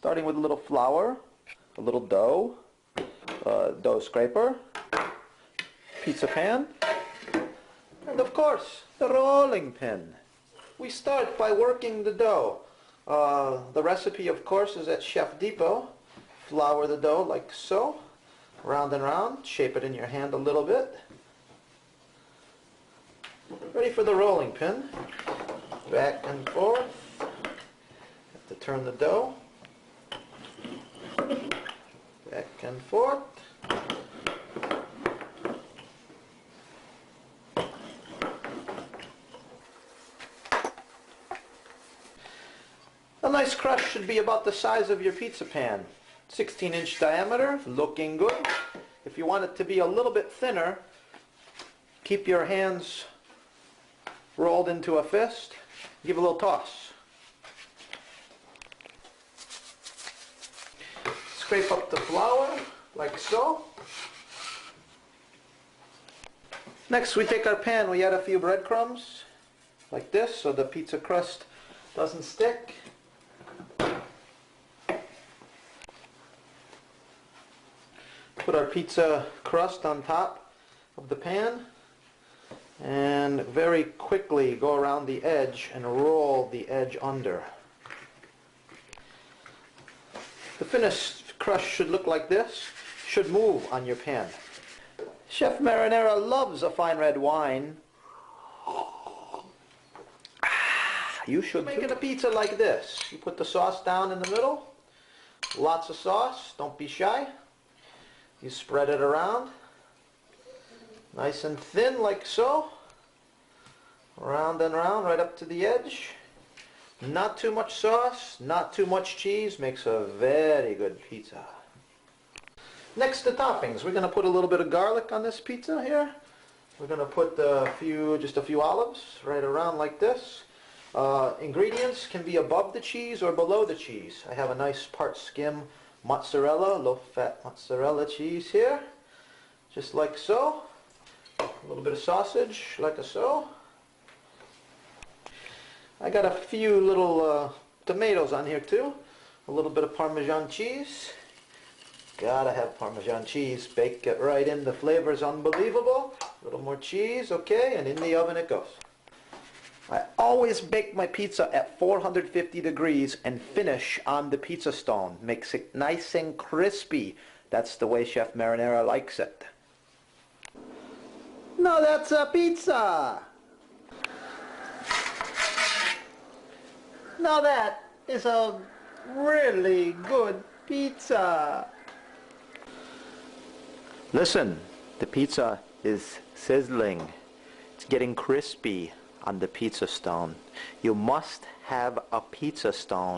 starting with a little flour, a little dough, dough scraper, pizza pan, and of course the rolling pin. We start by working the dough. The recipe, of course, is at Chef Depot. Flour the dough like so, round and round, shape it in your hand a little bit. Ready for the rolling pin. Back and forth. Have to turn the dough. Back and forth. A nice crust should be about the size of your pizza pan. 16-inch diameter, looking good. If you want it to be a little bit thinner, keep your hands rolled into a fist. Give a little toss. Scrape up the flour like so. Next we take our pan, we add a few breadcrumbs like this so the pizza crust doesn't stick. Put our pizza crust on top of the pan and very quickly go around the edge and roll the edge under. The finished crust should look like this, should move on your pan. Chef Marinara loves a fine red wine. You should make it a pizza like this. You put the sauce down in the middle, lots of sauce, don't be shy. You spread it around, nice and thin like so, round and round right up to the edge. Not too much sauce, not too much cheese, makes a very good pizza. Next, the toppings. We're going to put a little bit of garlic on this pizza here. We're going to put just a few olives right around like this. Ingredients can be above the cheese or below the cheese. I have a nice part skim mozzarella, low-fat mozzarella cheese here, just like so. A little bit of sausage, like so. I got a few little tomatoes on here too. A little bit of Parmesan cheese. Gotta have Parmesan cheese. Bake it right in. The flavor's unbelievable. A little more cheese, okay, and in the oven it goes. I always bake my pizza at 450 degrees and finish on the pizza stone. Makes it nice and crispy. That's the way Chef Marinara likes it. Now that's a pizza! Now that is a really good pizza. Listen, the pizza is sizzling. It's getting crispy on the pizza stone. You must have a pizza stone